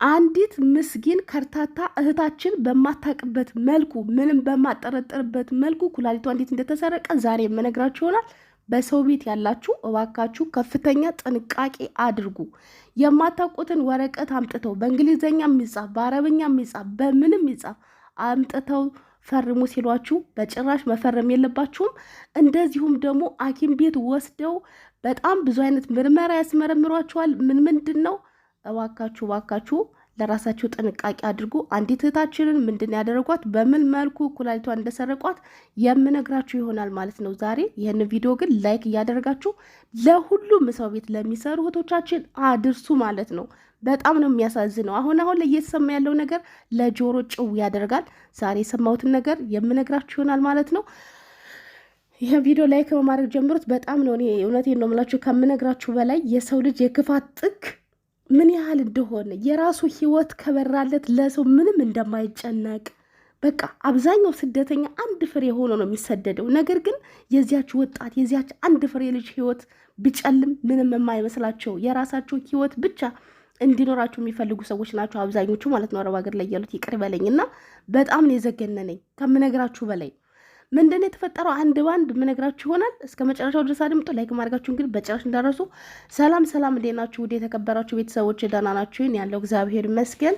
አንዲት ምስኪን ከርታታ እህታችን በማታቅበት መልኩ ምንም በማጠረጥርበት መልኩ ኩላሊቷ እንዴት እንደተሰረቀ ዛሬ የምነግራችሁ ይሆናል። በሰው ቤት ያላችሁ እባካችሁ ከፍተኛ ጥንቃቄ አድርጉ። የማታውቁትን ወረቀት አምጥተው በእንግሊዘኛ የሚጻፍ በአረብኛ የሚጻፍ በምንም የሚጻፍ አምጥተው ፈርሙ ሲሏችሁ በጭራሽ መፈረም የለባችሁም። እንደዚሁም ደግሞ ሐኪም ቤት ወስደው በጣም ብዙ አይነት ምርመራ ያስመረምሯችኋል። ምንድን ነው እባካችሁ ለራሳችሁ ጥንቃቄ አድርጉ። አንዲት እህታችንን ምንድን ያደረጓት በምን መልኩ ኩላሊቷን እንደሰረቋት የምነግራችሁ ይሆናል ማለት ነው ዛሬ። ይህን ቪዲዮ ግን ላይክ እያደረጋችሁ ለሁሉም ሰው ቤት ለሚሰሩ እህቶቻችን አድርሱ ማለት ነው። በጣም ነው የሚያሳዝነው። አሁን ላይ እየተሰማ ያለው ነገር ለጆሮ ጭው ያደርጋል። ዛሬ የሰማሁትን ነገር የምነግራችሁ ይሆናል ማለት ነው። ይህ ቪዲዮ ላይክ በማድረግ ጀምሩት። በጣም ነው እኔ እውነቴን ነው የምላችሁ ከምነግራችሁ በላይ የሰው ልጅ የክፋት ጥግ ምን ያህል እንደሆነ የራሱ ህይወት ከበራለት ለሰው ምንም እንደማይጨነቅ በቃ አብዛኛው ስደተኛ አንድ ፍሬ ሆኖ ነው የሚሰደደው። ነገር ግን የዚያች ወጣት የዚያች አንድ ፍሬ ልጅ ህይወት ቢጨልም ምንም የማይመስላቸው የራሳቸው ህይወት ብቻ እንዲኖራቸው የሚፈልጉ ሰዎች ናቸው አብዛኞቹ ማለት ነው። አረብ ሀገር ላይ ያሉት ይቅር በለኝና በጣም ነው የዘገነነኝ ከምነግራችሁ በላይ። ምንድን የተፈጠረው አንድ ባንድ ምነግራችሁ ይሆናል። እስከ መጨረሻው ድረስ አድምጡ። ላይክ ማድረጋችሁ እንግዲህ በጭራሽ እንዳረሱ። ሰላም እንዴት ናችሁ? ውድ የተከበራችሁ ቤተሰቦች ደህና ናችሁ? ያለው እግዚአብሔር ይመስገን።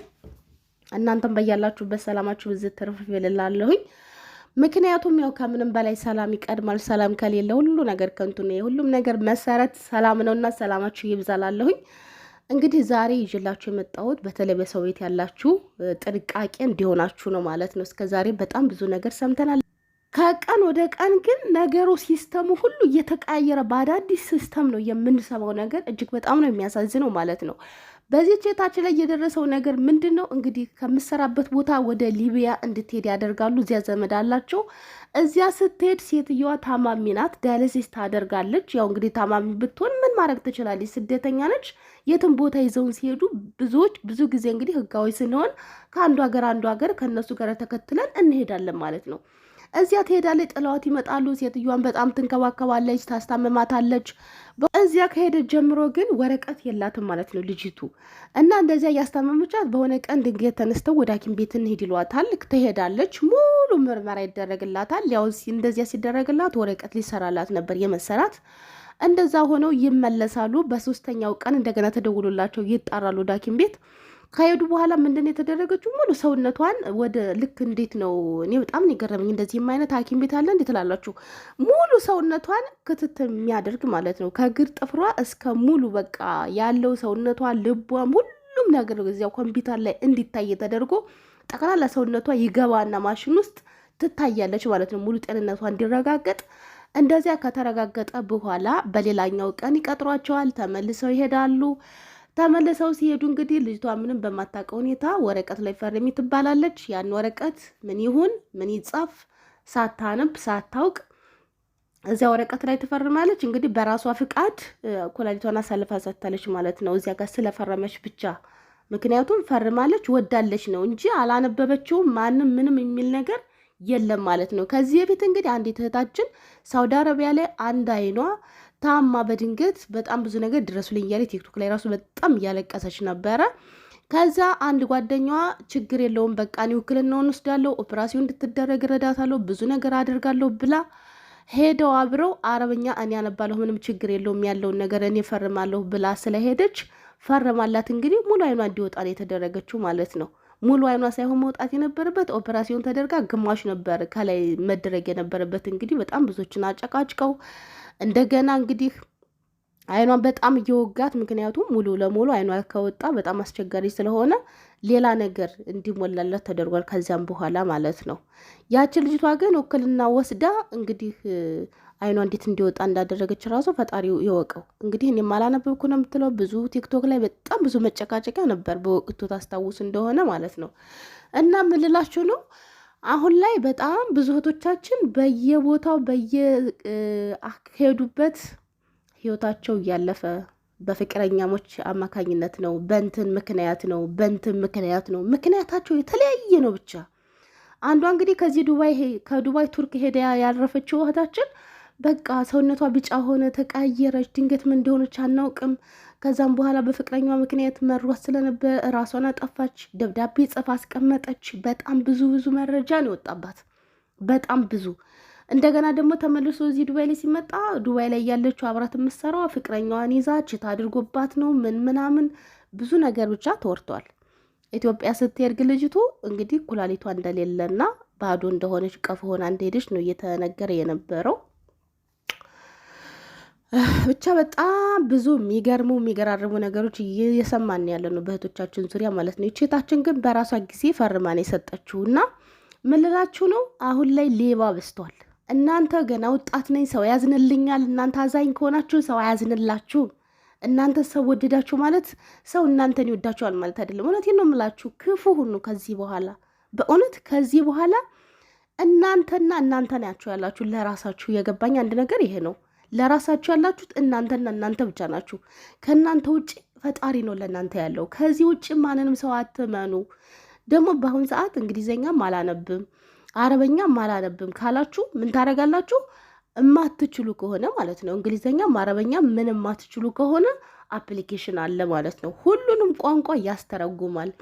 እናንተም በያላችሁበት ሰላማችሁ ብዝት ተርፍፍ ይልላለሁኝ። ምክንያቱም ያው ከምንም በላይ ሰላም ይቀድማል። ሰላም ከሌለ ሁሉ ነገር ከንቱ ነው። የሁሉም ነገር መሰረት ሰላም ነውና ሰላማችሁ ይብዛላለሁኝ። እንግዲህ ዛሬ ይዤላችሁ የመጣሁት በተለይ በሰው ቤት ያላችሁ ጥንቃቄ እንዲሆናችሁ ነው ማለት ነው። እስከ ዛሬ በጣም ብዙ ነገር ሰምተናል። ከቀን ወደ ቀን ግን ነገሩ ሲስተሙ ሁሉ እየተቀያየረ በአዳዲስ ሲስተም ነው የምንሰማው ነገር። እጅግ በጣም ነው የሚያሳዝነው ማለት ነው። በዚህ ቼታችን ላይ የደረሰው ነገር ምንድን ነው? እንግዲህ ከምሰራበት ቦታ ወደ ሊቢያ እንድትሄድ ያደርጋሉ። እዚያ ዘመድ አላቸው። እዚያ ስትሄድ ሴትዮዋ ታማሚ ናት፣ ዳያሊሲስ ታደርጋለች። ያው እንግዲህ ታማሚ ብትሆን ምን ማድረግ ትችላለች? ስደተኛ ነች። የትም ቦታ ይዘውን ሲሄዱ ብዙ ጊዜ እንግዲህ ህጋዊ ስንሆን ከአንዱ ሀገር ከእነሱ ጋር ተከትለን እንሄዳለን ማለት ነው። እዚያ ትሄዳለች፣ ጥለዋት ይመጣሉ። ሴትዮዋን በጣም ትንከባከባለች፣ ታስታምማታለች። እዚያ ከሄደች ጀምሮ ግን ወረቀት የላትም ማለት ነው ልጅቱ። እና እንደዚያ እያስታመመቻት በሆነ ቀን ድንገት ተነስተው ወደ ሐኪም ቤት እንሂድ ይሏታል። ትሄዳለች፣ ሙሉ ምርመራ ይደረግላታል። ያው እንደዚያ ሲደረግላት ወረቀት ሊሰራላት ነበር የመሰራት። እንደዛ ሆነው ይመለሳሉ። በሶስተኛው ቀን እንደገና ተደውሎላቸው ይጣራሉ ወደ ሐኪም ቤት። ከሄዱ በኋላ ምንድን የተደረገችው ሙሉ ሰውነቷን ወደ ልክ እንዴት ነው እኔ በጣም የገረመኝ። እንደዚህም አይነት ሐኪም ቤት አለ እንዴት ላላችሁ ሙሉ ሰውነቷን ክትትል የሚያደርግ ማለት ነው። ከእግር ጥፍሯ እስከ ሙሉ በቃ ያለው ሰውነቷ፣ ልቧም፣ ሁሉም ነገር እዚያው ኮምፒውተር ላይ እንዲታይ ተደርጎ ጠቅላላ ሰውነቷ ይገባና ማሽን ውስጥ ትታያለች ማለት ነው። ሙሉ ጤንነቷ እንዲረጋገጥ። እንደዚያ ከተረጋገጠ በኋላ በሌላኛው ቀን ይቀጥሯቸዋል። ተመልሰው ይሄዳሉ። ተመልሰው ሲሄዱ እንግዲህ ልጅቷ ምንም በማታውቀው ሁኔታ ወረቀት ላይ ፈርሚ ትባላለች። ያን ወረቀት ምን ይሁን ምን ይጻፍ ሳታነብ ሳታውቅ እዚያ ወረቀት ላይ ትፈርማለች። እንግዲህ በራሷ ፍቃድ ኩላሊቷን አሳልፋ ሰጥታለች ማለት ነው፣ እዚያ ጋር ስለፈረመች ብቻ። ምክንያቱም ፈርማለች ወዳለች ነው እንጂ አላነበበችውም። ማንም ምንም የሚል ነገር የለም ማለት ነው። ከዚህ በፊት እንግዲህ አንዲት እህታችን ሳውዲ አረቢያ ላይ አንድ አይኗ ታማ በድንገት በጣም ብዙ ነገር ድረሱልኝ እያለ ቲክቶክ ላይ ራሱ በጣም እያለቀሰች ነበረ። ከዛ አንድ ጓደኛዋ ችግር የለውም በቃ እኔ ውክልናውን ወስዳለሁ፣ ኦፕራሲዮን እንድትደረግ እረዳታለሁ፣ ብዙ ነገር አደርጋለሁ ብላ ሄደው አብረው አረብኛ እኔ አነባለሁ ምንም ችግር የለውም ያለውን ነገር እኔ ፈርማለሁ ብላ ስለሄደች ፈርማላት። እንግዲህ ሙሉ አይኗ እንዲወጣ ነው የተደረገችው ማለት ነው። ሙሉ አይኗ ሳይሆን መውጣት የነበረበት ኦፕራሲዮን ተደርጋ ግማሽ ነበር ከላይ መደረግ የነበረበት። እንግዲህ በጣም ብዙዎችን አጨቃጭቀው እንደገና እንግዲህ አይኗን በጣም እየወጋት፣ ምክንያቱም ሙሉ ለሙሉ አይኗ ከወጣ በጣም አስቸጋሪ ስለሆነ ሌላ ነገር እንዲሞላለት ተደርጓል ከዚያም በኋላ ማለት ነው። ያቺ ልጅቷ ግን ውክልና ወስዳ እንግዲህ አይኗ እንዴት እንዲወጣ እንዳደረገች ራሱ ፈጣሪው ይወቀው። እንግዲህ እኔም አላነበብኩ ነው የምትለው። ብዙ ቲክቶክ ላይ በጣም ብዙ መጨቃጨቂያ ነበር በወቅቱ ታስታውስ እንደሆነ ማለት ነው። እና ምልላችሁ ነው አሁን ላይ በጣም ብዙ እህቶቻችን በየቦታው በየሄዱበት ህይወታቸው እያለፈ በፍቅረኛሞች አማካኝነት ነው፣ በእንትን ምክንያት ነው። ምክንያታቸው የተለያየ ነው። ብቻ አንዷ እንግዲህ ከዱባይ ቱርክ ሄዳ ያረፈችው እህታችን በቃ ሰውነቷ ቢጫ ሆነ፣ ተቀያየረች። ድንገት ምን እንደሆነች አናውቅም። ከዛም በኋላ በፍቅረኛዋ ምክንያት መሯት ስለነበር ራሷን አጠፋች። ደብዳቤ ጽፋ አስቀመጠች። በጣም ብዙ መረጃ ነው የወጣባት፣ በጣም ብዙ። እንደገና ደግሞ ተመልሶ እዚህ ዱባይ ላይ ሲመጣ ዱባይ ላይ ያለችው አብራት የምትሰራው ፍቅረኛዋን ይዛ ችት አድርጎባት ነው ምናምን ብዙ ነገር ብቻ ተወርቷል። ኢትዮጵያ ስትሄድ ግን ልጅቱ እንግዲህ ኩላሊቷ እንደሌለና ባዶ እንደሆነች ቀፎ ሆና እንደሄደች ነው እየተነገረ የነበረው። ብቻ በጣም ብዙ የሚገራርሙ ነገሮች እየሰማን ያለ ነው በእህቶቻችን ዙሪያ ማለት ነው። እህታችን ግን በራሷ ጊዜ ፈርማን የሰጠችው እና ምን ልላችሁ ነው፣ አሁን ላይ ሌባ በዝቷል። እናንተ ገና ወጣት ነኝ ሰው ያዝንልኛል፣ እናንተ አዛኝ ከሆናችሁ ሰው አያዝንላችሁ። እናንተ ሰው ወደዳችሁ ማለት ሰው እናንተን ይወዳችኋል ማለት አይደለም። እውነቴን ነው የምላችሁ፣ ክፉ ሁኑ ከዚህ በኋላ። በእውነት ከዚህ በኋላ እናንተና እናንተ ናችሁ ያላችሁ ለራሳችሁ። የገባኝ አንድ ነገር ይሄ ነው። ለራሳችሁ ያላችሁት እናንተና እናንተ ብቻ ናችሁ። ከእናንተ ውጭ ፈጣሪ ነው ለእናንተ ያለው። ከዚህ ውጭ ማንንም ሰው አትመኑ። ደግሞ በአሁን ሰዓት እንግሊዘኛም አላነብም አረበኛም አላነብም ካላችሁ ምን ታደርጋላችሁ? እማትችሉ ከሆነ ማለት ነው እንግሊዘኛም አረበኛም ምን እማትችሉ ከሆነ አፕሊኬሽን አለ ማለት ነው። ሁሉንም ቋንቋ ያስተረጉማል።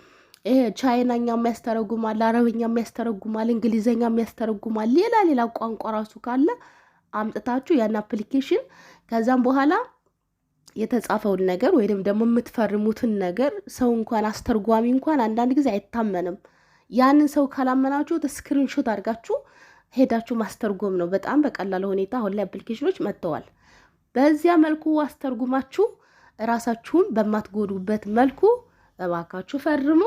ቻይናኛም ያስተረጉማል፣ አረበኛም ያስተረጉማል፣ እንግሊዘኛም ያስተረጉማል። ሌላ ቋንቋ ራሱ ካለ አምጥታችሁ ያን አፕሊኬሽን ከዛም በኋላ የተጻፈውን ነገር ወይንም ደግሞ የምትፈርሙትን ነገር ሰው እንኳን አስተርጓሚ እንኳን አንዳንድ ጊዜ አይታመንም። ያንን ሰው ካላመናችሁት ስክሪንሾት አድርጋችሁ ሄዳችሁ ማስተርጎም ነው። በጣም በቀላል ሁኔታ አሁን ላይ አፕሊኬሽኖች መጥተዋል። በዚያ መልኩ አስተርጉማችሁ ራሳችሁን በማትጎዱበት መልኩ እባካችሁ ፈርሙ።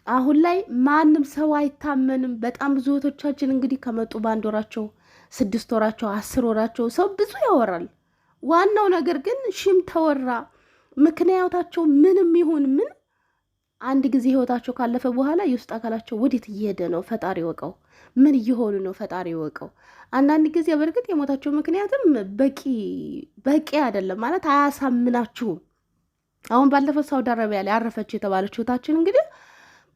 አሁን ላይ ማንም ሰው አይታመንም። በጣም ብዙ እህቶቻችን እንግዲህ ከመጡ በአንድ ወራቸው 6 ወራቸው 10 ወራቸው ሰው ብዙ ያወራል። ዋናው ነገር ግን ሽም ተወራ ምክንያታቸው ምንም ይሁን ምን አንድ ጊዜ ህይወታቸው ካለፈ በኋላ የውስጥ አካላቸው ወዴት እየሄደ ነው ፈጣሪ ወቀው፣ ምን እየሆኑ ነው ፈጣሪ ወቀው። አንዳንድ ጊዜ በእርግጥ የሞታቸው ምክንያትም በቂ አይደለም ማለት አያሳምናችሁም። አሁን ባለፈው ሳውዲ አረቢያ ላይ አረፈች የተባለች ህይወታችን እንግዲህ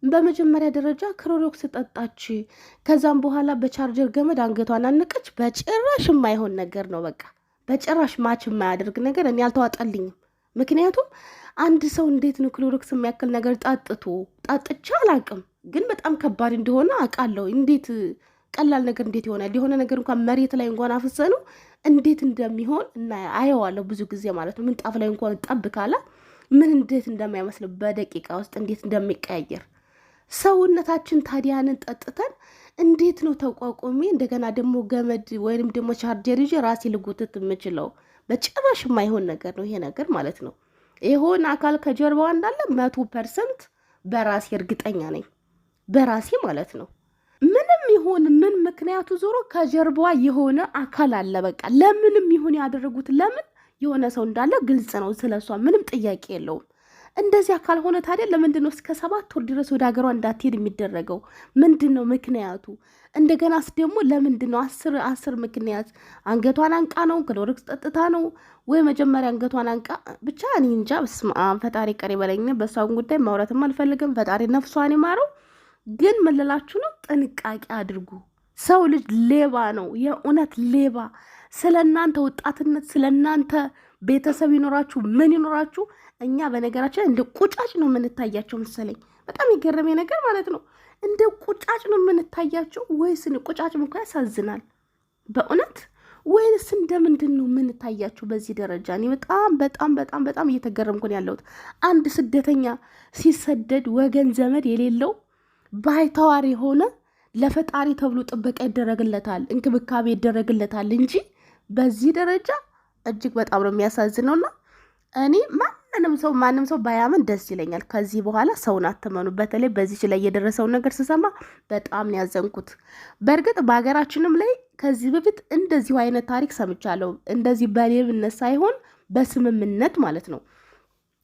በመጀመሪያ ደረጃ ክሎሮክስ ጠጣች። ከዛም በኋላ በቻርጀር ገመድ አንገቷን አነቀች። በጭራሽ የማይሆን ነገር ነው። በቃ በጭራሽ ማች የማያደርግ ነገር እኔ አልተዋጠልኝም። ምክንያቱም አንድ ሰው እንዴት ነው ክሎሮክስ የሚያክል ነገር ጠጥቼ አላቅም፣ ግን በጣም ከባድ እንደሆነ አውቃለሁ። እንዴት ቀላል ነገር እንዴት ይሆናል? የሆነ ነገር እንኳን መሬት ላይ እንኳን አፍሰኑ እንዴት እንደሚሆን እና አየዋለሁ ብዙ ጊዜ ማለት ነው። ምንጣፍ ላይ እንኳን ጠብ ካለ ምን እንዴት እንደማይመስል በደቂቃ ውስጥ እንዴት እንደሚቀያየር ሰውነታችን ታዲያንን ጠጥተን እንዴት ነው ተቋቁሜ እንደገና ደግሞ ገመድ ወይንም ደግሞ ቻርጀር ይዤ ራሴ ልጎትት የምችለው? በጭራሽ የማይሆን ነገር ነው ይሄ ነገር ማለት ነው። የሆነ አካል ከጀርባዋ እንዳለ 100% በራሴ እርግጠኛ ነኝ፣ በራሴ ማለት ነው። ምንም ይሁን ምን ምክንያቱ ዞሮ ከጀርባዋ የሆነ አካል አለ። በቃ ለምንም ይሁን ያደረጉት ለምን የሆነ ሰው እንዳለ ግልጽ ነው። ስለሷ ምንም ጥያቄ የለውም። እንደዚያ ካልሆነ ታዲያ ለምንድን ነው እስከ 7 ወር ድረስ ወደ ሀገሯ እንዳትሄድ የሚደረገው? ምንድን ነው ምክንያቱ? እንደገናስ ደግሞ ለምንድን ነው 10 ምክንያት? አንገቷን አንቃ ነው? ክሎሮክስ ጠጥታ ነው ወይ? መጀመሪያ አንገቷን አንቃ ብቻ እኔ እንጃ። በስመ አብ ፈጣሪ ቀሪ በለኝ። በሷን ጉዳይ ማውራትም አልፈልግም። ፈጣሪ ነፍሷን ይማረው። ግን ምን ልላችሁ ነው? ጥንቃቄ አድርጉ። ሰው ልጅ ሌባ ነው፣ የእውነት ሌባ። ስለ እናንተ ወጣትነት፣ ስለ እናንተ ቤተሰብ ይኖራችሁ ምን ይኖራችሁ፣ እኛ በነገራችን እንደ ቁጫጭ ነው የምንታያቸው መሰለኝ። በጣም የገረመኝ ነገር ማለት ነው እንደ ቁጫጭ ነው የምንታያቸው። ወይስ ቁጫጭ እንኳ ያሳዝናል በእውነት ወይንስ እንደምንድን ነው የምንታያቸው በዚህ ደረጃ? እኔ በጣም እየተገረምኩ ነው ያለሁት። አንድ ስደተኛ ሲሰደድ ወገን ዘመድ የሌለው ባይተዋር የሆነ ለፈጣሪ ተብሎ ጥበቃ ይደረግለታል፣ እንክብካቤ ይደረግለታል እንጂ በዚህ ደረጃ እጅግ በጣም ነው የሚያሳዝነውና እኔ ማንም ሰው ባያምን ደስ ይለኛል። ከዚህ በኋላ ሰውን አትመኑ። በተለይ በዚች ላይ የደረሰውን ነገር ስሰማ በጣም ነው ያዘንኩት። በእርግጥ በሀገራችንም ላይ ከዚህ በፊት እንደዚሁ አይነት ታሪክ ሰምቻለሁ። እንደዚህ በሌብነት ሳይሆን በስምምነት ማለት ነው።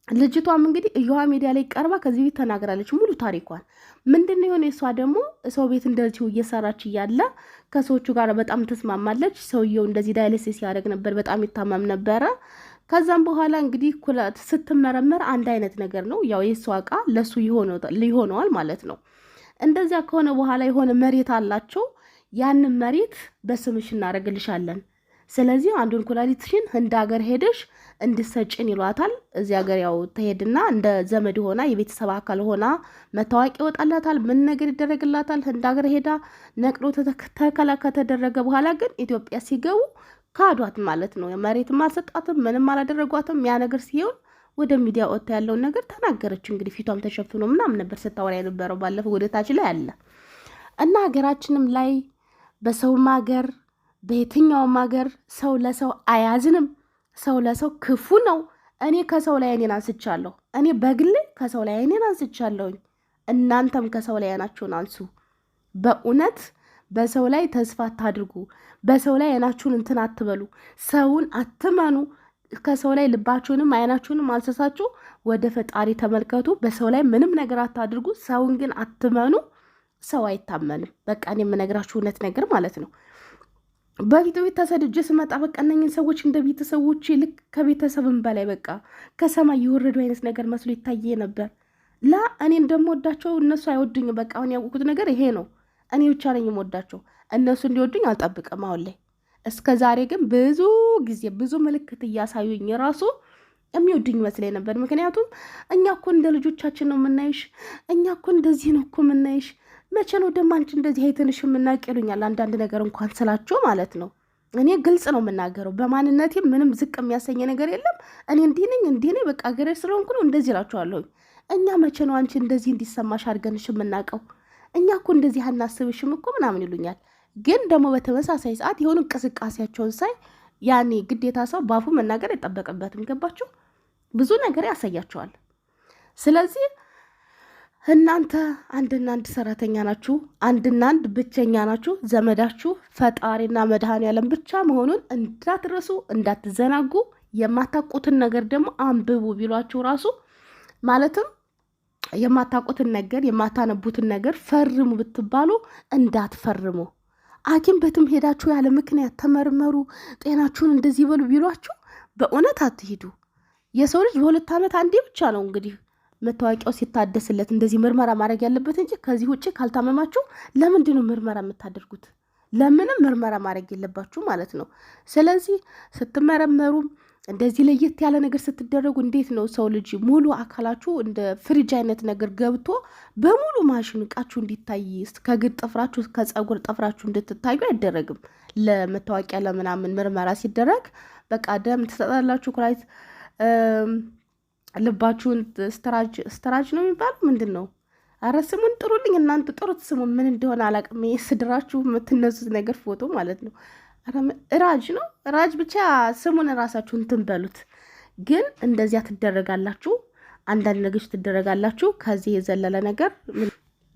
ልጅቷም እንግዲህ እዮሃ ሚዲያ ላይ ቀርባ ከዚህ በፊት ተናግራለች ሙሉ ታሪኳን። ምንድነው የሆነ እሷ ደግሞ ሰው ቤት እንደዚሁ እየሰራች እያለ ከሰዎቹ ጋር በጣም ተስማማለች። ሰውየው እንደዚህ ዳያሊሲስ ያደርግ ነበር፣ በጣም ይታመም ነበረ። ከዛም በኋላ እንግዲህ ኩላት ስትመረመር አንድ አይነት ነገር ነው። ያው የሷ ዕቃ ለሱ ይሆነዋል ማለት ነው። እንደዚያ ከሆነ በኋላ የሆነ መሬት አላቸው። ያንን መሬት በስምሽ እናደርግልሻለን፣ ስለዚህ አንዱን ኩላሊትሽን ህንድ ሀገር ሄደሽ እንድሰጭን ይሏታል። እዚህ ሀገር ያው ትሄድና እንደ ዘመድ ሆና የቤተሰብ አካል ሆና መታወቂያ ይወጣላታል፣ ምን ነገር ይደረግላታል። ህንድ ሀገር ሄዳ ነቅሎ ተከላ ከተደረገ በኋላ ግን ኢትዮጵያ ሲገቡ ካዷት ማለት ነው። መሬትም አልሰጣትም፣ ምንም አላደረጓትም። ያ ነገር ሲሆን ወደ ሚዲያ ወጥታ ያለውን ነገር ተናገረች። እንግዲህ ፊቷም ተሸፍኖ ምናምን ነበር ስታወራ የነበረው ባለፈው ወደ ታች ላይ አለ እና ሀገራችንም ላይ በሰውም ሀገር በየትኛውም ሀገር ሰው ለሰው አያዝንም። ሰው ለሰው ክፉ ነው። እኔ ከሰው ላይ እኔን አንስቻለሁ። እኔ በግሌ ከሰው ላይ እኔን አንስቻለሁኝ። እናንተም ከሰው ላይ አይናችሁን አንሱ። በእውነት በሰው ላይ ተስፋ አታድርጉ። በሰው ላይ አይናችሁን እንትን አትበሉ። ሰውን አትመኑ። ከሰው ላይ ልባችሁንም አይናችሁንም አልሰሳችሁ ወደ ፈጣሪ ተመልከቱ። በሰው ላይ ምንም ነገር አታድርጉ። ሰውን ግን አትመኑ። ሰው አይታመንም። በቃ እኔ የምነግራችሁ እውነት ነገር ማለት ነው። በፊት ቤት ተሰድጄ ስመጣ በቃ እነኝን ሰዎች እንደ ቤተሰቦች ልክ ከቤተሰብም በላይ በቃ ከሰማይ የወረዱ አይነት ነገር መስሎ ይታየ ነበር። እኔ እንደምወዳቸው እነሱ አይወዱኝም። በቃ አሁን ያውቁት ነገር ይሄ ነው። እኔ ብቻ ነኝ የምወዳቸው። እነሱ እንዲወዱኝ አልጠብቅም አሁን ላይ። እስከ ዛሬ ግን ብዙ ጊዜ ብዙ ምልክት እያሳዩኝ ራሱ የሚወዱኝ መስለኝ ነበር። ምክንያቱም እኛ እኮ እንደ ልጆቻችን ነው የምናይሽ፣ እኛ እኮ እንደዚህ ነው እኮ የምናይሽ፣ መቼ ነው ደግሞ አንቺ እንደዚህ አይተንሽ የምናውቅ ይሉኛል። አንዳንድ ነገር እንኳን ስላቸው ማለት ነው። እኔ ግልጽ ነው የምናገረው። በማንነቴ ምንም ዝቅ የሚያሰኘ ነገር የለም። እኔ እንዲህ ነኝ በቃ ገሬ ስለሆንኩ ነው እንደዚህ እላቸዋለሁ። እኛ መቼ ነው አንቺ እንደዚህ እንዲሰማሽ አድርገንሽ የምናውቀው? እኛ እኮ እንደዚህ አናስብሽም እኮ ምናምን ይሉኛል። ግን ደግሞ በተመሳሳይ ሰዓት የሆኑ እንቅስቃሴያቸውን ሳይ ያኔ ግዴታ ሰው ባፉ መናገር አይጠበቅበትም። ገባችሁ? ብዙ ነገር ያሳያቸዋል። ስለዚህ እናንተ አንድና አንድ ሰራተኛ ናችሁ፣ አንድና አንድ ብቸኛ ናችሁ። ዘመዳችሁ ፈጣሪና መድኃኔዓለም ብቻ መሆኑን እንዳትረሱ፣ እንዳትዘናጉ። የማታውቁትን ነገር ደግሞ አንብቡ ቢሏችሁ ራሱ ማለትም የማታውቁትን ነገር የማታነቡትን ነገር ፈርሙ ብትባሉ እንዳትፈርሙ። ሐኪም ቤትም ሄዳችሁ ያለ ምክንያት ተመርመሩ፣ ጤናችሁን እንደዚህ በሉ ቢሏችሁ በእውነት አትሂዱ። የሰው ልጅ በ2 ዓመት አንዴ ብቻ ነው እንግዲህ መታወቂያው ሲታደስለት እንደዚህ ምርመራ ማድረግ ያለበት እንጂ ከዚህ ውጭ ካልታመማችሁ ለምንድን ነው ምርመራ የምታደርጉት? ለምንም ምርመራ ማድረግ የለባችሁ ማለት ነው። ስለዚህ ስትመረመሩም እንደዚህ ለየት ያለ ነገር ስትደረጉ እንዴት ነው ሰው ልጅ ሙሉ አካላችሁ እንደ ፍሪጅ አይነት ነገር ገብቶ በሙሉ ማሽን እቃችሁ እንዲታይ ከግር ጥፍራችሁ ከጸጉር ጥፍራችሁ እንድትታዩ አይደረግም። ለመታወቂያ ለምናምን ምርመራ ሲደረግ በቃ ደም ትሰጣላችሁ። ኩላሊት ልባችሁን ስትራጅ ነው የሚባለው ምንድን ነው? አረ ስሙን ጥሩልኝ እናንተ ጥሩት። ስሙን ምን እንደሆነ አላቅም። ስድራችሁ የምትነሱት ነገር ፎቶ ማለት ነው። ራጅ ነው ራጅ ብቻ ስሙን ራሳችሁ እንትን በሉት። ግን እንደዚያ ትደረጋላችሁ፣ አንዳንድ ነገሮች ትደረጋላችሁ። ከዚህ የዘለለ ነገር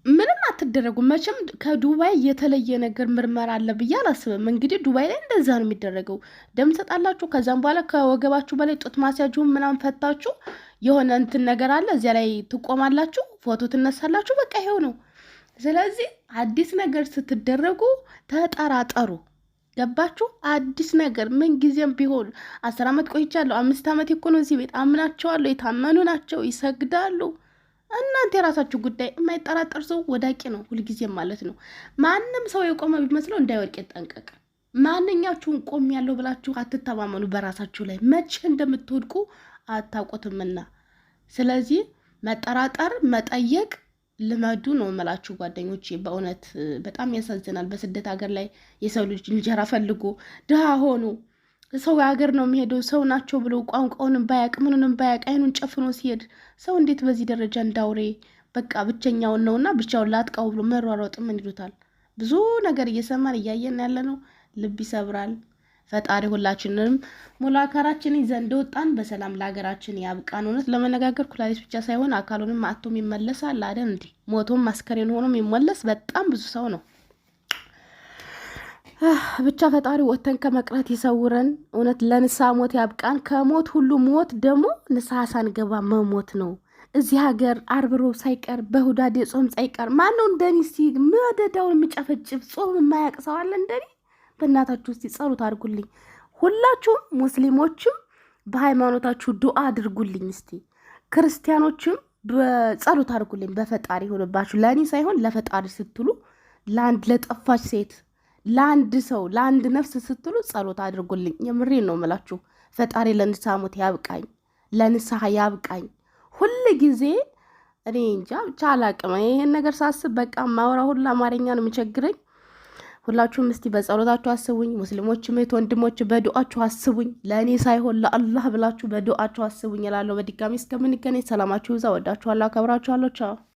ምንም አትደረጉ። መቼም ከዱባይ የተለየ ነገር ምርመራ አለ ብዬ አላስብም። እንግዲህ ዱባይ ላይ እንደዛ ነው የሚደረገው። ደም ሰጣላችሁ፣ ከዛም በኋላ ከወገባችሁ በላይ ጡት ማስያችሁን ምናምን ፈታችሁ የሆነ እንትን ነገር አለ፣ እዚያ ላይ ትቆማላችሁ፣ ፎቶ ትነሳላችሁ። በቃ ይሄው ነው። ስለዚህ አዲስ ነገር ስትደረጉ ተጠራጠሩ። ገባችሁ? አዲስ ነገር ምን ጊዜም ቢሆን 10 ዓመት ቆይቻለሁ፣ 5 ዓመት እኮ ነው እዚህ ቤት አምናቸዋለሁ። የታመኑ ናቸው፣ ይሰግዳሉ። እናንተ የራሳችሁ ጉዳይ። የማይጠራጠር ሰው ወዳቂ ነው ሁልጊዜም ማለት ነው። ማንም ሰው የቆመ ቢመስለው እንዳይወድቅ ይጠንቀቅ። ማንኛችሁን ቆም ያለው ብላችሁ አትተማመኑ በራሳችሁ ላይ። መቼ እንደምትወድቁ አታውቁትምና፣ ስለዚህ መጠራጠር መጠየቅ ልመዱ ነው የምላችሁ ጓደኞቼ። በእውነት በጣም ያሳዝናል። በስደት ሀገር ላይ የሰው ልጅ እንጀራ ፈልጎ ድሃ ሆኑ ሰው ሀገር ነው የሚሄደው ሰው ናቸው ብሎ ቋንቋውንም ባያቅ ምኑንም ባያቅ አይኑን ጨፍኖ ሲሄድ ሰው እንዴት በዚህ ደረጃ እንዳውሬ በቃ ብቸኛውን ነውና ብቻውን ላጥቃው ብሎ መሯሯጥ ምን ይሉታል? ብዙ ነገር እየሰማን እያየን ያለ ነው። ልብ ይሰብራል። ፈጣሪ ሁላችንንም ሙሉ አካላችን ይዘን እንደወጣን በሰላም ለሀገራችን ያብቃን። እውነት ለመነጋገር ኩላሊት ብቻ ሳይሆን አካሉንም አጥቶም ይመለሳል አይደል እንዴ? ሞቶም አስከሬን ሆኖም ይመለስ በጣም ብዙ ሰው ነው። ብቻ ፈጣሪ ወተን ከመቅረት ይሰውረን። እውነት ለንስሐ ሞት ያብቃን። ከሞት ሁሉ ሞት ደግሞ ንስሐ ሳንገባ መሞት ነው። እዚህ ሀገር ዓርብ ሮብ ሳይቀር በሁዳዴ ጾም ሳይቀር ማነው እንደኔ እስቲ መደዳውን የሚጨፈጭፍ ጾም የማያውቅ ሰው አለ እንደኔ? በእናታችሁ እስቲ ጸሎት አድርጉልኝ። ሁላችሁም ሙስሊሞችም በሃይማኖታችሁ ዱዓ አድርጉልኝ። እስቲ ክርስቲያኖችም በጸሎት አድርጉልኝ። በፈጣሪ ሆነባችሁ ለእኔ ሳይሆን ለፈጣሪ ስትሉ ለአንድ ለጠፋች ሴት ለአንድ ሰው ለአንድ ነፍስ ስትሉ ጸሎት አድርጉልኝ። የምሬን ነው የምላችሁ። ፈጣሪ ለንስሐ ሞት ያብቃኝ፣ ለንስሐ ያብቃኝ። ሁል ጊዜ እኔ እንጃ ብቻ አላቅም። ይሄን ነገር ሳስብ በቃ ማውራ ሁሉ አማርኛ ነው የሚቸግረኝ። ሁላችሁም እስቲ በጸሎታችሁ አስቡኝ። ሙስሊሞችም እህት ወንድሞች በዱአችሁ አስቡኝ። ለእኔ ሳይሆን ለአላህ ብላችሁ በዱአችሁ አስቡኝ እላለሁ። በድጋሚ እስከምንገናኝ ሰላማችሁ ይብዛ። ወዳችኋለሁ፣ አከብራችኋለሁ። ቻው